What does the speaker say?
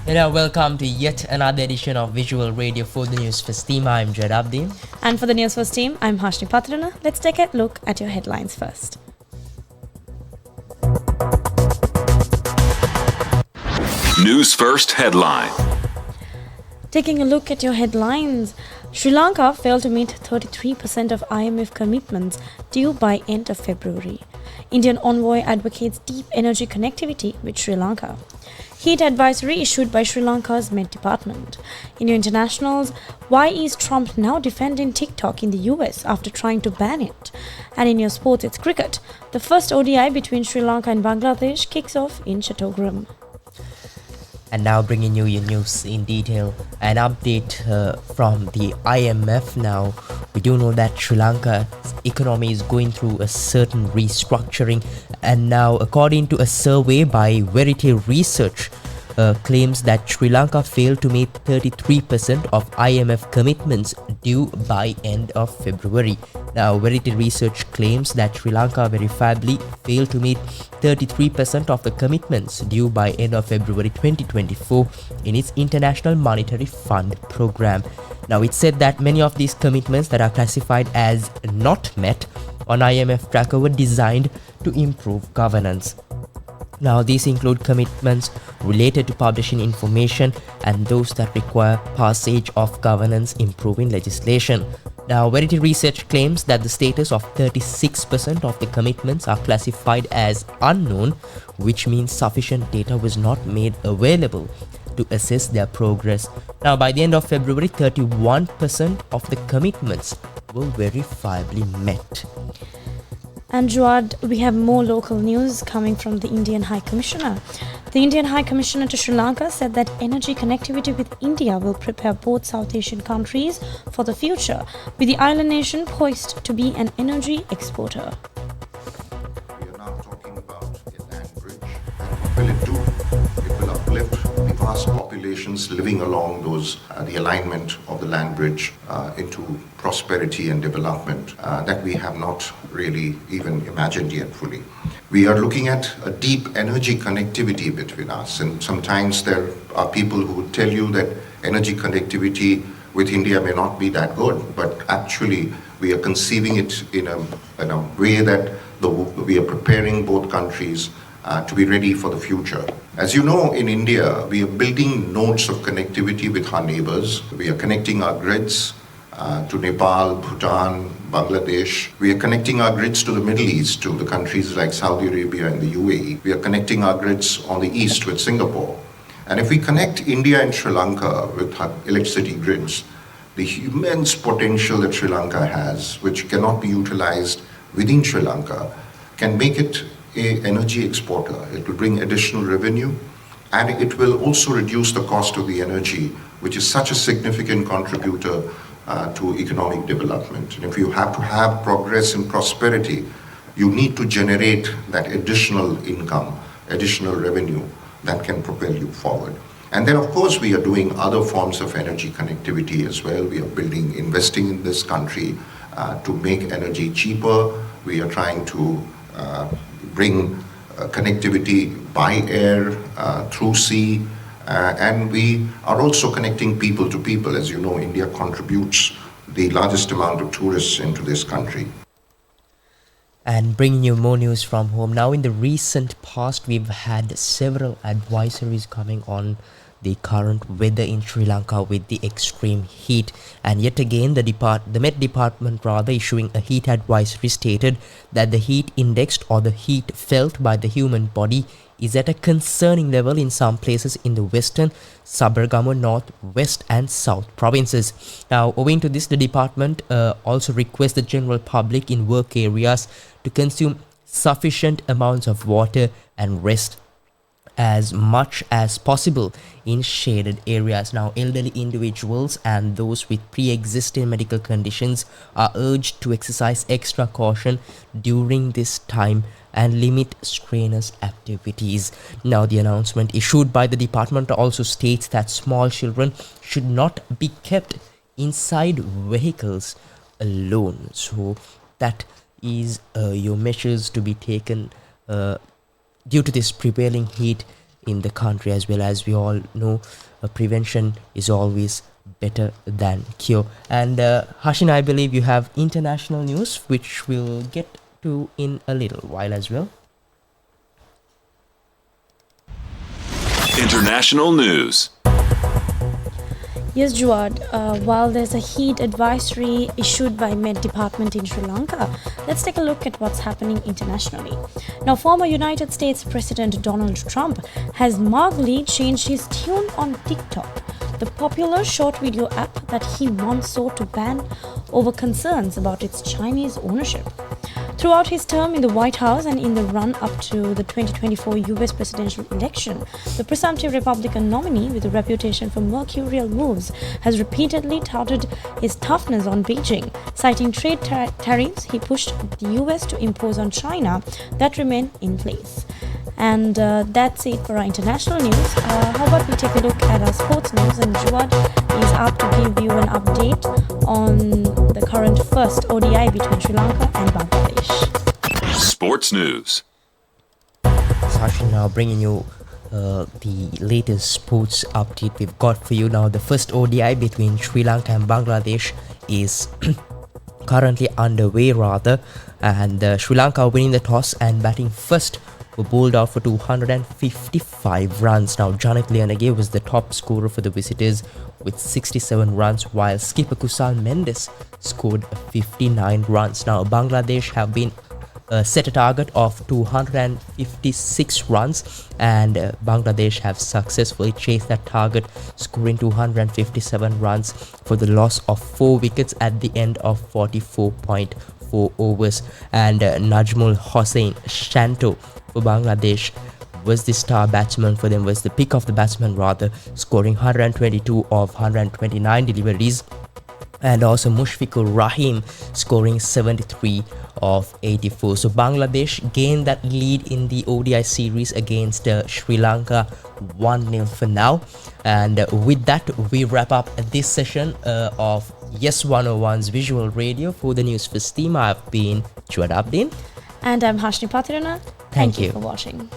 Hello, welcome to yet another edition of Visual Radio for the Newsfirst team. I'm Jed Abdin. And for the Newsfirst team, I'm Hashni Patrana. Let's take a look at your headlines first. Newsfirst headline. Taking a look at your headlines, Sri Lanka failed to meet 33% of IMF commitments due by end of February. Indian envoy advocates deep energy connectivity with Sri Lanka. Heat advisory issued by Sri Lanka's Met Department. In your internationals, why is Trump now defending TikTok in the US after trying to ban it? And in your sports, it's cricket. The first ODI between Sri Lanka and Bangladesh kicks off in Chattogram. And now bringing you your news in detail. An update from the IMF now. We do know that Sri Lanka's economy is going through a certain restructuring, and now according to a survey by Verity Research, claims that Sri Lanka failed to meet 33% of IMF commitments due by end of February. Now, Verity Research claims that Sri Lanka verifiably failed to meet 33% of the commitments due by end of February 2024 in its International Monetary Fund program. Now, it said that many of these commitments that are classified as not met on IMF tracker were designed to improve governance. Now, these include commitments related to publishing information and those that require passage of governance improving legislation. Now, Verity Research claims that the status of 36% of the commitments are classified as unknown, which means sufficient data was not made available to assess their progress. Now, by the end of February, 31% of the commitments were verifiably met. And Joad, we have more local news coming from the Indian High Commissioner. The Indian High Commissioner to Sri Lanka said that energy connectivity with India will prepare both South Asian countries for the future, with the island nation poised to be an energy exporter. We are now talking about a land bridge. What will it do? It will uplift the vast populations living along the alignment of the land bridge into prosperity and development that we have not really even imagined yet fully. We are looking at a deep energy connectivity between us, and sometimes there are people who would tell you that energy connectivity with India may not be that good, but actually we are conceiving it in a way that we are preparing both countries to be ready for the future. As you know, in India, we are building nodes of connectivity with our neighbors. We are connecting our grids to Nepal, Bhutan, Bangladesh. We are connecting our grids to the Middle East, to the countries like Saudi Arabia and the UAE. We are connecting our grids on the east with Singapore. And if we connect India and Sri Lanka with our electricity grids, the immense potential that Sri Lanka has, which cannot be utilized within Sri Lanka, can make it an energy exporter. It will bring additional revenue, and it will also reduce the cost of the energy, which is such a significant contributor to economic development. And if you have to have progress and prosperity, you need to generate that additional income, additional revenue that can propel you forward. And then, of course, we are doing other forms of energy connectivity as well. We are investing in this country to make energy cheaper. We are trying to bring connectivity by air, through sea, and we are also connecting people to people. As you know, India contributes the largest amount of tourists into this country. And bringing you more news from home. Now, in the recent past, we've had several advisories coming on the current weather in Sri Lanka with the extreme heat. And yet again, the Met Department issuing a heat advisory stated that the heat indexed or the heat felt by the human body is at a concerning level in some places in the western, Sabargamuwa, north, west and south provinces. Now, owing to this, the department also requests the general public in work areas to consume sufficient amounts of water and rest as much as possible in shaded areas. Now, elderly individuals and those with pre-existing medical conditions are urged to exercise extra caution during this time and limit strenuous activities. Now, the announcement issued by the department also states that small children should not be kept inside vehicles alone. So that is your measures to be taken due to this prevailing heat in the country. As well, as we all know, prevention is always better than cure. And Hashin, I believe you have international news, which we'll get to in a little while as well. International news. Yes, Juad, while there's a heat advisory issued by Met Department in Sri Lanka, let's take a look at what's happening internationally. Now, former United States President Donald Trump has mildly changed his tune on TikTok, the popular short video app that he once sought to ban over concerns about its Chinese ownership. Throughout his term in the White House and in the run-up to the 2024 US presidential election, the presumptive Republican nominee with a reputation for mercurial moves has repeatedly touted his toughness on Beijing, citing trade tariffs he pushed the US to impose on China that remain in place. And that's it for our international news. How about we take a look at our sports news, and Juad is up to give you an update on the current first ODI between Sri Lanka and Bangladesh. Sports news. Sasha now bringing you the latest sports update we've got for you now. The first ODI between Sri Lanka and Bangladesh is currently underway and Sri Lanka winning the toss and batting first were bowled out for 255 runs. Now, Janak Liyanage was the top scorer for the visitors with 67 runs, while skipper Kusal Mendes scored 59 runs. Now, Bangladesh have been set a target of 256 runs, and Bangladesh have successfully chased that target, scoring 257 runs for the loss of 4 wickets at the end of 44.4 overs. And Najmul Hossain Shanto for Bangladesh was the star batsman for them, was the pick of the batsman scoring 122 of 129 deliveries, and also Mushfiqur Rahim scoring 73 of 84. So Bangladesh gained that lead in the ODI series against Sri Lanka 1-0 for now. And with that, we wrap up this session of Yes 101's Visual Radio. For the Newsfirst team, I've been Chuad Abdin. And I'm Hashni Patirana. Thank you for watching.